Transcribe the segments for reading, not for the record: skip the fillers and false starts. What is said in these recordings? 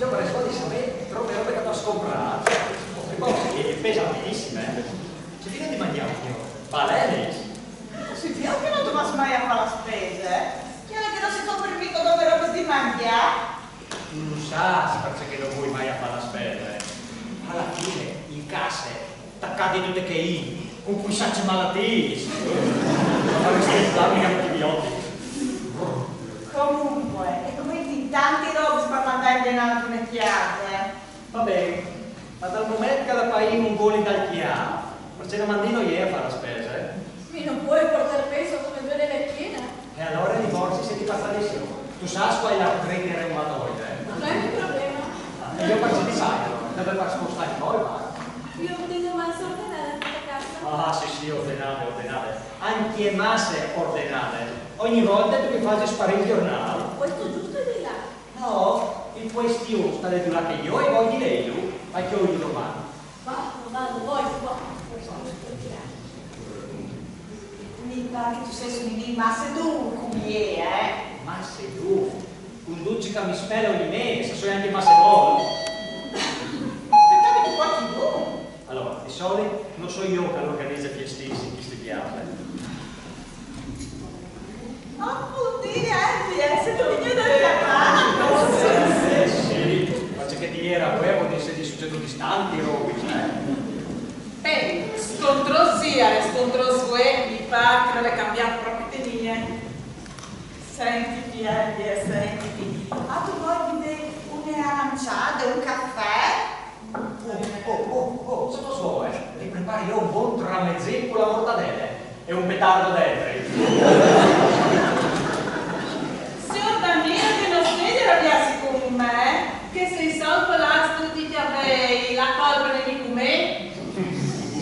io vorrei soldi sapere troppe robe che posso comprare, e poi è pesantissime, se ti di mangiare, valeris. Si vede che non dovrà mai a fare la spesa, che non si compra mica dove robe di mangiare. Non sa perché non vuoi mai a fare la spesa, alla fine in casse attaccate tutte che i con cui sacce malattie ma faresti esami antibiotici. Comunque, e come in tanti robe per mandare in altre chiave. Va bene, ma dal momento che la paese non vuole dal chiaro, perché la mandino ieri a fare la spesa, Mi non puoi portare peso come duele la piena? E allora divorzi se ti fa tradizione. Tu sai qual è l'artrite reumatoide, Non è un problema. Io faccio di sai, deve far spostare poi, va. Io devo mai ordenare questa casa. Ah, sì, ordinate, ordinate. Anche masse ordinate. Ogni volta tu mi fai sparire il giornale. Questo giusto di là. No, il questione sta di là che io e voi di lei, ma che ho io domani. Vado, voi, Mi pare che tu sei su di ma se tu come è, Ma sei tu, un dolce che mi spera ogni mese, sono anche masse buone. aspettavi tu qualche tu. Allora, di solito non so io che organizza fiestissimi, chi si piace. Oh, oddio, se tu vieni da Catania. Sì, ma c'è che ti era quello di essere succeduti tanti robi, Scontro sia e scontro sue, mi pare che non le cambiato proprio tenie. Senti Piedi e senti. Ah, tu vuoi vedere un'aranciata, un caffè? Oh, se lo so, ti prepari io un buon tramezzino con la mortadella e un petardo dentro. Signor Danilo che non sveglia arrabbiarsi con me, che sei salvo là tutti ti avei, la colpa ne mi come?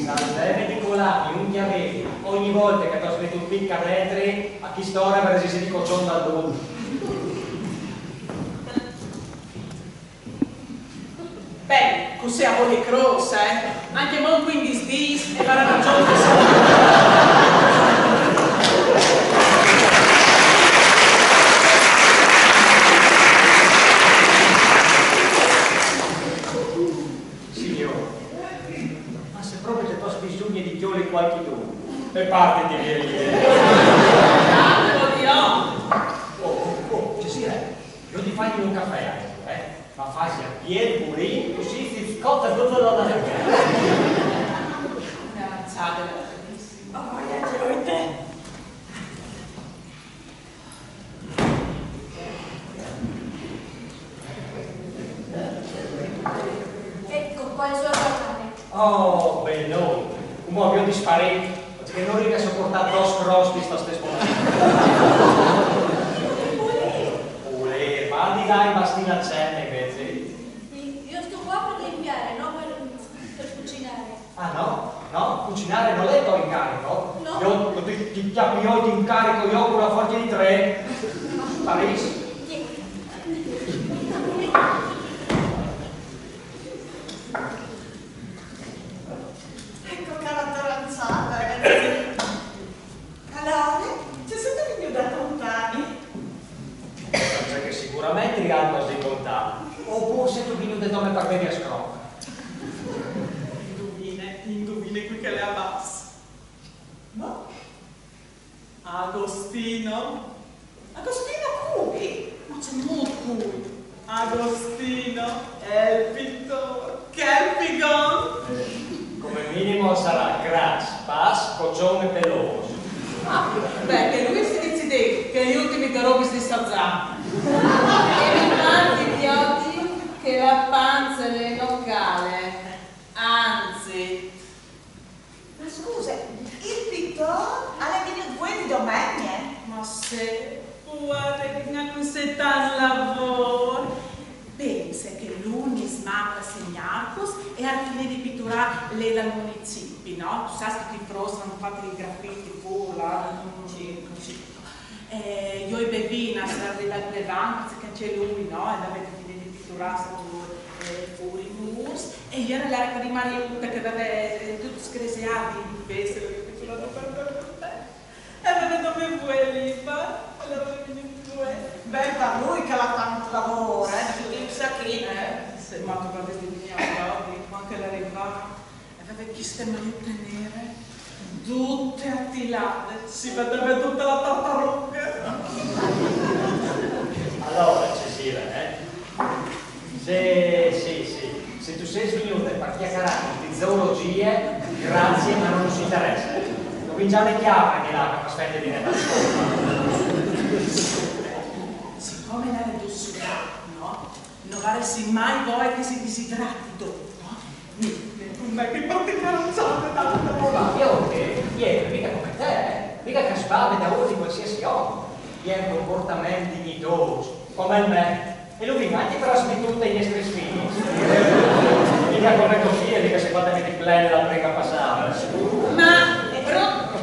Salve di colà, un chiavetti, ogni volta che ti ho scritto un picca dentro, a chi storia per esistere di coccione dal dovuto. Beh, così a voi cross, anche non quindi sdis e la ragione che qualche tu e parte di via io ti faccio un caffè ma fai a piedi pulito così si scotta tutto da una Ecco qua il suo giornale. oh beh no un muovio di sparenti perché non riesco a sopportare dos cross di sta stessa ma di là in bastina c'è invece Io sto qua per limpiare, non per cucinare. ah no, cucinare non è tuo incarico no io ti chiappi io ti incarico io con la forza di 3 Paris sicuramente rialto di bontà oppure se tu vieni del nome per bene a scrocca indovine qui che le abbassa no? Agostino Cubi ma c'è molto Cubi Agostino è il pittore che è il figon come minimo sarà crash, pass, coccione peloso beh che lui si decide che gli ultimi carobi si sazzano E ricordi idioti che la panza è locale. anzi ma scusa il pittore ha le due di domenica ma se guarda che non così tanto lavoro pensa che lui smacca segnarcos e al fine di pitturare le dal municipi no? Tu sai che i pros hanno fatto i graffiti fuori là io e Bevina della Levanza che c'è lui no? E avete finito di pitturare fuori i mus e io era l'area di Mariuta che aveva tutti screseati in festa che pitturato per me e aveva dove vuoi lì ma l'aveva venuto beh per lui che la tanto lavora tu sa che vecchiste maiute nere, tutte attilate, si vedeva tutta la tartaruga. Allora, Cecilia, se tu sei venuta per chiacchierare di zoologie, grazie, ma non ci interessa. Cominciamo a chiamare che là, per spendere di netta Siccome l'avete dossugato, no? Non varesi mai voi che si disidrati dopo, no? Non è che porti carozzate tante ma io che mica come te, mica che spave da uno di qualsiasi uomo. Tiene comportamenti dignitosi, come me. E lui anche trasmette tutti gli esseri figli. Mica come così, e mica se fate di plene la prega passare. Ma è brutto,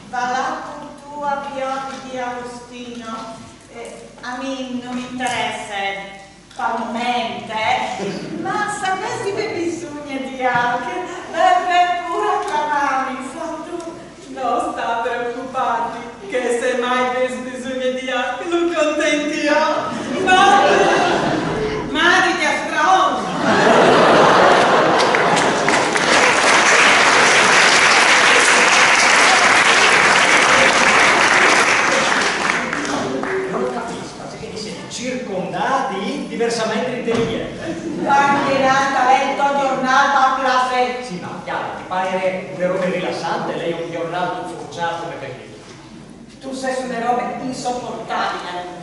va là con tu a Pioli di Agostino. A me non mi interessa palmente, ma sapessi che bisogna di anche, deve pure acclamarmi, sa tu. Non sta preoccupati, che se mai avessi bisogno di anche lo contentiamo. Ma di che stronzo! Circondati diversamente intelligenti. Campionata, letto, giornata, classe. Sì, ma chiaro, ti pare una roba rilassante, lei è un giornale forzato come perché. Tu sei su una roba insopportabili.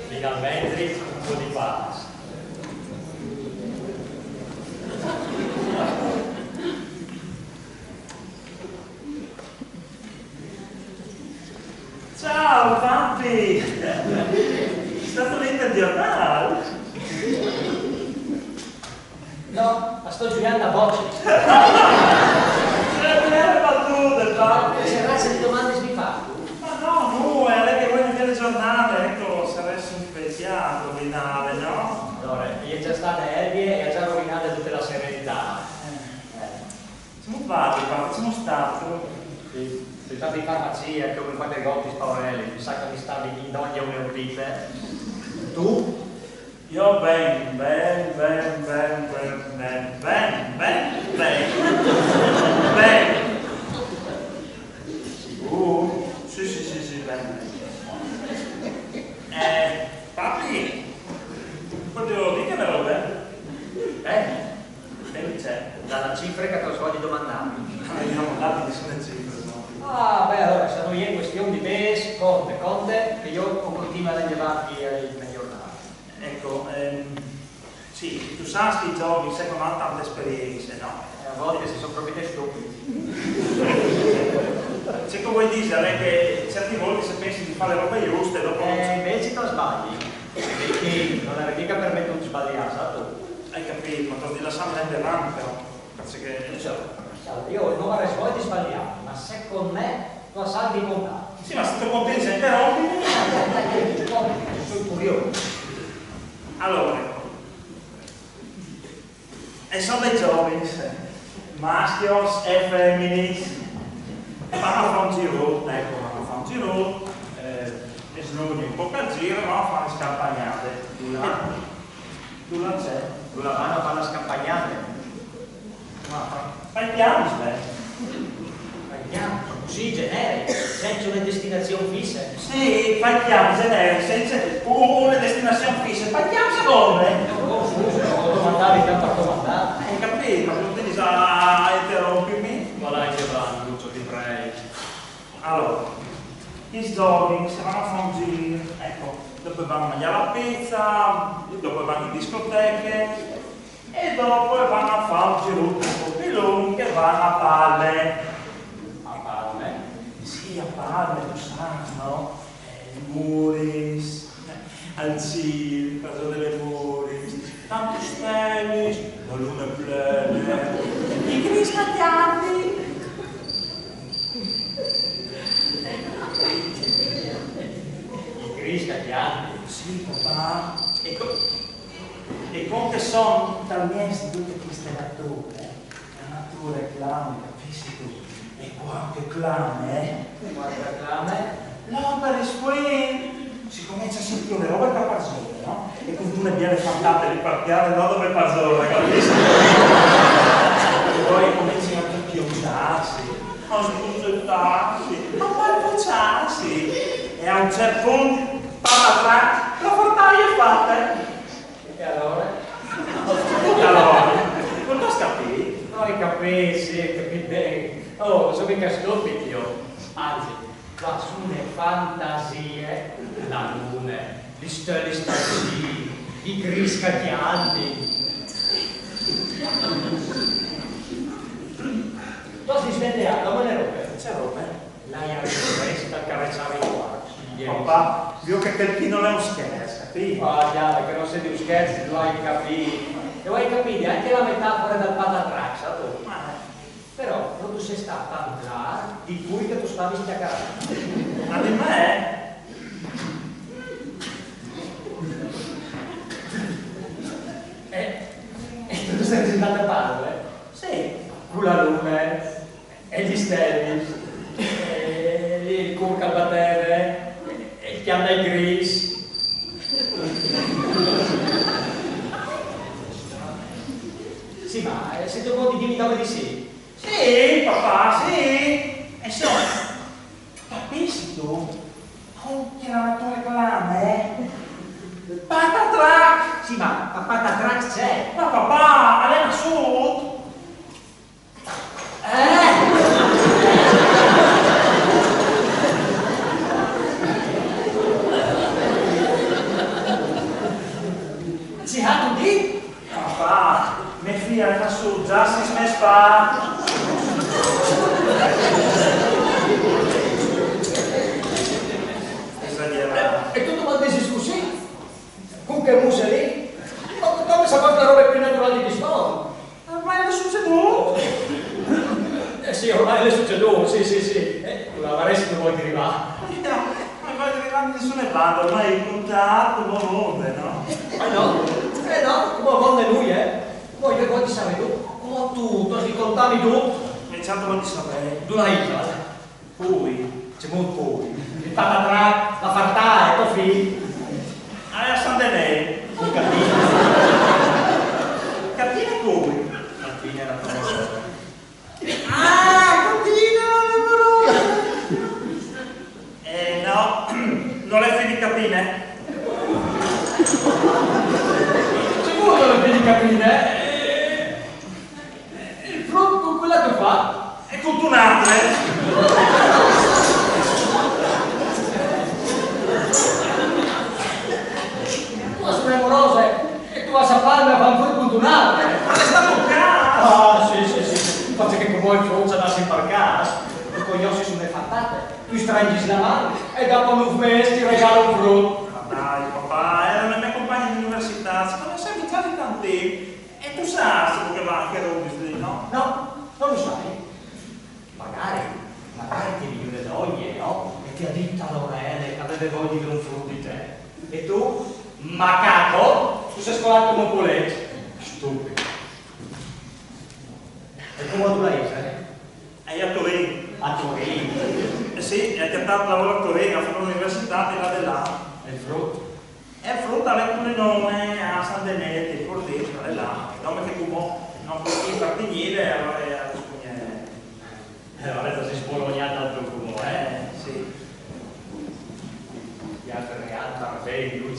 Finalmente un po' di pace. Ciao papi! È stato lì per giornale? No, ma sto giocando a bocce. Le battute, papi! Se razza di domande mi fa? Ma no, è lei che vuole vedere il giornale, ecco, saresti un pezziato finale, no? Allora, gli è già stata Elvie e ha già rovinato tutta la serenità. Siamo fatti, papi, siamo stati. Sì, sei stato in farmacia come quattro gotti spaurelli, mi sa che mi stavi in ogni un'eutite. Tu? Io ben. Sì, ben. Papi, voglio dire che me lo bene. Che c'è? Dalla cifra che ti ho di domandarmi. Non ho dato nessuna cifra, no? Ah, beh, allora, sono io in questione di bes, conte, che io continuo a levarti nei giornali. Ecco, sì, tu sai che i giovani seguono hanno tante esperienze, no? A volte si sono proprio te stupidi. C'è che vuoi dire che certe volte se pensi di fare le robe giuste, dopo invece tu sbagli, perché non è mica permettuto di sbagliare, sa tu? hai capito, ma ti lasciamo prendere avanti però. Perché... Io non avrei voglia di sbagliare, ma secondo me tu sai di contare. Sì, ma se tu conti se interrompi. Sono curioso. Allora, e sono dei giovani, maschios e femminis, vanno a fare un giro, e snudi un po' per giro, no? A fare scampagnate. Tu la c'è? Tu la mano fa la scampagnata. Fai piano, Andiamo, così generico, senza una destinazione fissa. sì, fai piano, generico, senza una destinazione fissa, fai piano secondo me. Oh, scusa, non domandavi tanto a comandare. Hai capito, ma non ti dici a interrompimi? Ma dai che va, Lucio, ti prego. Allora, i giovani si vanno a fare un giro, ecco, dopo vanno a mangiare la pizza, dopo vanno in discoteche e dopo vanno a fare un giro un po' più lungo e vanno a palle. A Palme? Sì, a palle, tu sai, no? Muris, al Ciri, casa delle Muris, tanti steli, la luna è plena, i criscatiati. I Cristi chiari. Sì, papà. E con che sono talmente tutte queste nature, la natura è clame, capisci tu? E qualche clame, Qualche clame? l'opera si comincia a sentire le robe per Parzone, no? E con tu ne viene fantate di parchiare là dove Parzone, capisci? E poi cominciano a chiusarsi, a sbusettarsi, a balbociarsi. E a un certo punto, patatrac, la portaia è fatta. E allora? E allora? Non lo scappi? Noi capisci bene. Oh, sono mica stupidi io. Anzi, qua sono le fantasie, la luna, gli stelle stagioni, i gris scacchianti. Tu si sveglia, dove le robe? C'è roba? L'hai ripresa a carrezzare qua. Papà, io che quel chi non è un scherzo, capisci? Ah, chiaro, che non sei di un scherzo, lo hai capito. Lo hai capito, anche la metafora del patatrax, tu. Però non tu sei stata là di cui che tu stavi stiaccarando. Ma di me? E tu sei presentata a parole? Sì. Con la luna, e gli stelli, e il curca al battere, e il chianda ai gris. Sì, ma se tu vuoi dirmi dove di sì? Sì, papà, sì. E insomma, capisci tu? Oh, che era la tua reclama, Patatrac! Sì, ma patatrax c'è. Ma papà, Alena Sud! Sì, tu di? Papà, mia figlia Alena Sud, già si smespa! E tu domandi così? Con che musa lì? Come sapete la roba più naturale di storia? Ormai è succeduto! Sì, ormai le succedono, sì. La varesi non vuoi arrivare. Ma poi arrivando nessuna banda, ormai il contatto, non no? No, come vonne lui, Poi che vuoi di sapere tu? Come tutto, ti contavi tu? E certo non ti saprei. Tu l'hai già. Poi. C'è molto poi. Il patatrac, la fartà, tuo figlio. A San Denè. Non capisci? Cattina come? Martina era cosa. No, non le fidi capine? Sicuro non devi capire? Il frutto con quella che fa? E con un'altra? Ma sono amorose e tu vas a farmi a fare con un'altra. Ma le sta toccando! Ah, sì. Faccio che con voi frutta da si parcare. E con gli ossi sono le fattate. Tu stringi la mano e dopo un mese ti regalo un frutto. Ma dai, papà, erano le mie compagne di università, si conoscevi già di tanti. E tu sai che va anche Rubis, no? No, non lo sai. Magari ti viene le doglie, no? E ti ha detto all'orele che aveva voglia di un frutto di te. E tu, macaco, tu sei scolato come un poletto. Stupido. E come tu l'hai visto, E a Torino. A Torino. Eh sì, è cantato lavoro a Torino, a fare l'università di là di là. E il frutto? E affronta le nome a San Denè, il Cordesco, è là. Il nome che tu non puoi impartignire, allora è a rispogliere. Allora si spolognata al tuo comune, Sì. Gli altri reali, parfei, lui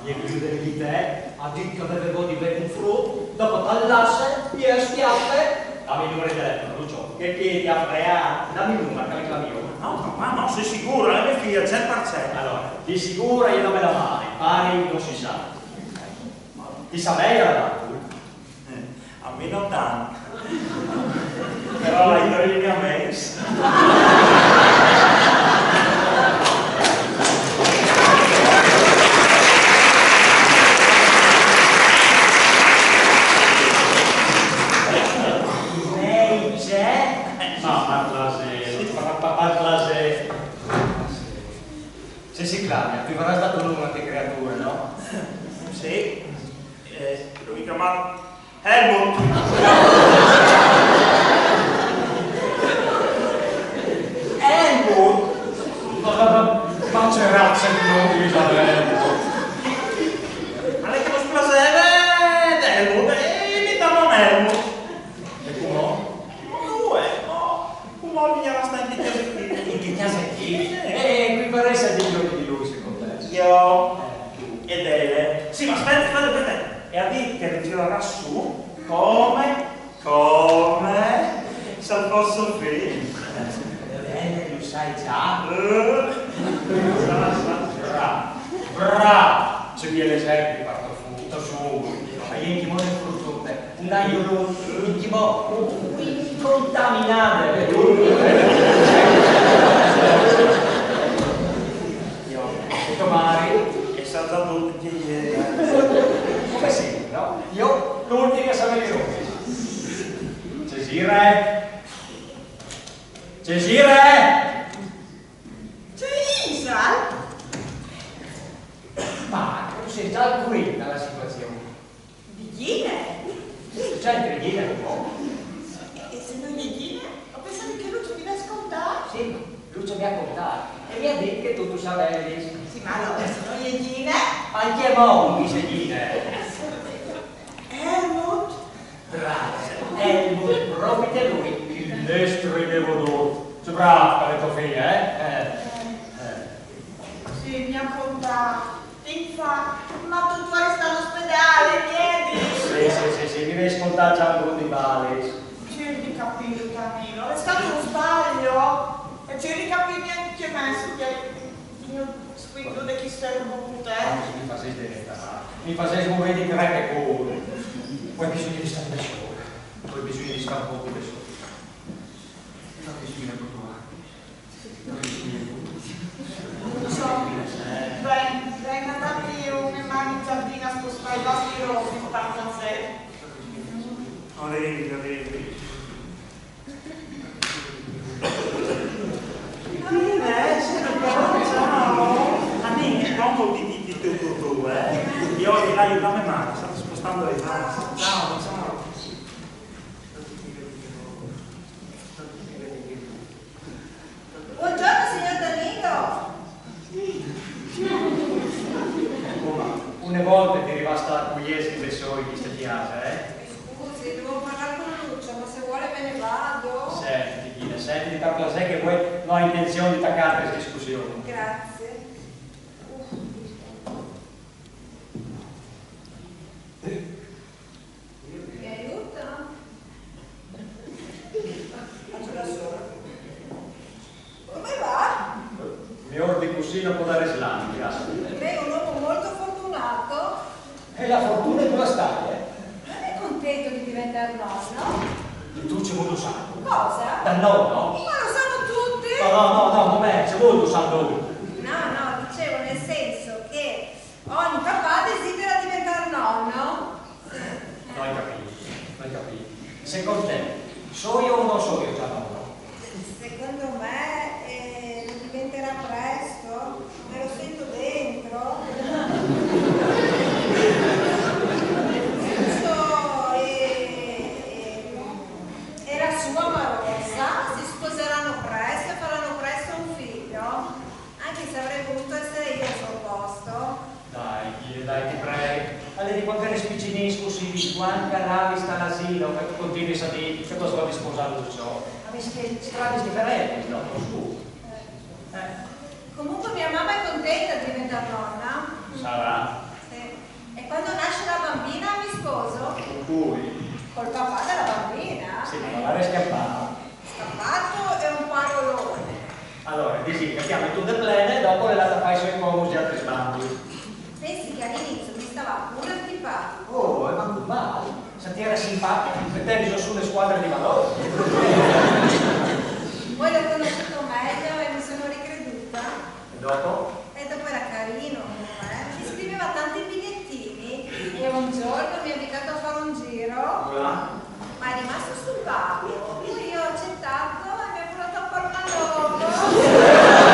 gli chiude di te, ha detto che avevo di bere un frutto, dopo tallasse, gli schiappe, dammi il numero di telefono, Lucio, che chiedi a freare, dammi il numero, che la mio. No, ma no, sei sicuro, è mia figlia, 100%. Allora, di sicuro io non me la mai, pari non si sa. Ti sa lei era A me non tanto. Però la Torino a me. Lei c'è? Parlase. Se si cambia, ti verrà dato un numero di creature, no? Sì. Lo chiamato Helmut. Helmut? già sentito. E qui vorrei essere degli occhi di lui, secondo te. Io ed Ele. Sì, ma aspetta. E a dire che ritirerà su come se fosse un film. Lo sai già. Bravo. C'è via l'esempio, parto su. Ma io in timone fruttute. Un aglio incontaminato. Domani E sa già tutti ieri. come sempre, no? Io l'ultimo a sapere come. Cesire! C'è Isal? Ma tu sei già al corrente dalla situazione. Di Gine? C'è il gregina un po'? E se non gli Gine? Ho pensato che Lucio mi da scontare. Sì, Lucio mi ha contato e mi ha detto che tu sapevi. Sì, ma allora se non gli Gine? Anche mo' mi sei dire. Helmut? Bravo, Helmut, proprio lui, il destro e devoto. Sei bravo, le tue figlie, Sì, mi ha contato. Infatti, ma tu sta all'ospedale, vieni. Sì, mi devi scontare già un po' di male. Cerchi di capire, Camillo, è stato uno sbaglio. E cerchi di capire neanche me se ti io squillo di chi stai con te. Mi fa sedere, mi fa sedere come vedi tre che corre. Poi bisogna di stare da solo, poi bisogna di stare un po' da solo. Non bisogna Venga da Dio, mi mani in giardino a spostare i vostri rossi, spazio a sé. Arrivi. Ciao! Anni, pronto di tu, Io ti aiuto a me mano, state spostando le mani. Ciao. Buongiorno signor Danilo. Une volte ti rivasta pugliesi dei suoi di ste piace, Scusi, devo parlare con Lucio, ma se vuole me ne vado. Senti di capire sé che poi non ho intenzione di attaccare questa discussione. Grazie. Mi aiuta? Faccio da sola. Come va? Miglior di cuscino può dare slam, grazie. Lei è un uomo molto fortunato. E la fortuna è tua stare, Non è contento di diventare nonno? Tu ci vuoi usare. Cosa? Da nonno? Ma lo sanno tutti? No, com'è? Ci vuoi usare tu? No, dicevo nel senso che ogni papà desidera diventare nonno. Non hai capito. Secondo te, so io o non so io già nonno? Secondo me lo diventerà presto, me lo sento dentro. E la sua Marosa si sposeranno presto e faranno presto un figlio, anche se avrei voluto essere io al suo posto. Dai, ti prego. Allora, quando eri spiccinisco, si quanto aravi sta all'asilo, che tu continui a dire che cosa vuoi sposare Lucio. Avessi strade differenti, no? Comunque mia mamma è contenta di diventare nonna. Sarà. Sì. E quando nasce la bambina mi sposo Con cui? col papà della bambina. Sì, ma magari è scappato. Scappato e un parolone. Allora, dici, mettiamo tu del plene e dopo le data fai i suoi comusi altri sbandi. Pensi che all'inizio mi stava pure antipatico. Oh, ma non male. Sentire simpatico, mettermi sulle squadre di valore. Poi l'ho conosciuto meglio e mi sono ricreduta. E dopo? E dopo era carino, mi scriveva tanti bigliettini e un giorno mi ha invitato a fare un giro, Voilà. ma è rimasto sul vago. Io ho accettato e mi ha portato a fare una logo.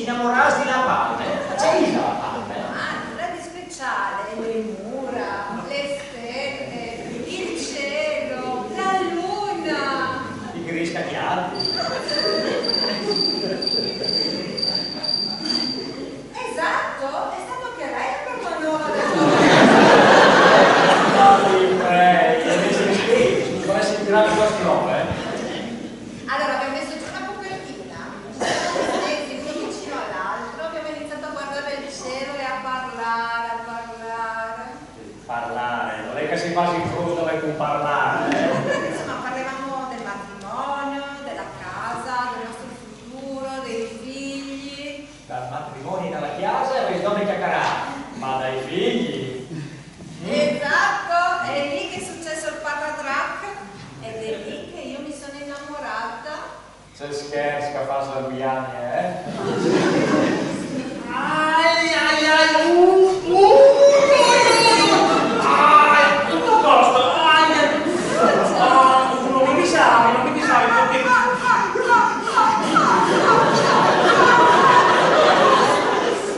Innamorarsi della parte, c'è Isa la parte. Nulla di speciale, le mura, le stelle, il cielo, la luna. caghiati. Esatto, è stato anche lei a farla nuova del Come si tirano questi nome? Allora, abbiamo messo giù una copertina, stesi uno vicino all'altro, abbiamo iniziato a guardare il cielo e a parlare, a parlare. Parlare, non è che si fa in frusta per non parlare, Insomma, parlavamo del matrimonio, della casa, del nostro futuro, dei figli. Dal matrimonio dalla chiesa e donne chiacchierate, ma dai figli. Esatto, è lì che è successo il patatrac ed è lì che io mi sono innamorata. Se scherzi che fa da 2 anni, Ai, ai, ai, tutto a posto, ai, non mi disavi perché...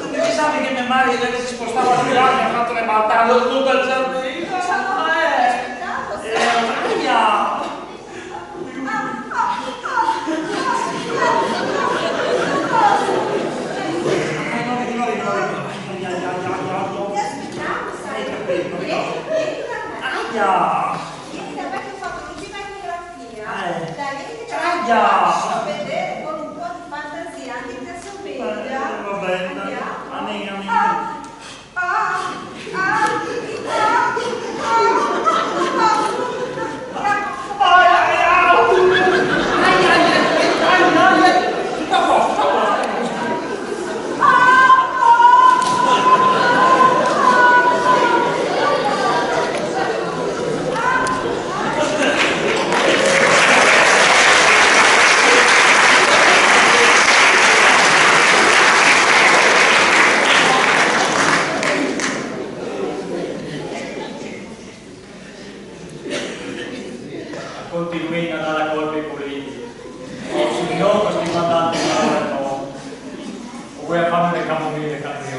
Non mi disavi che mia madre si spostava a 2 anni e ha fatto le baltane tutto il giardino. Vieni da me che ho fatto l'ultima ecografia. Da lì che ti faccio vedere con un po' di fantasia, anche te somiglia. Vabbè, Andiamo. Continui a dare la colpa ai politici. O se no, sti mandanti in o vuoi fare le camomille campioni.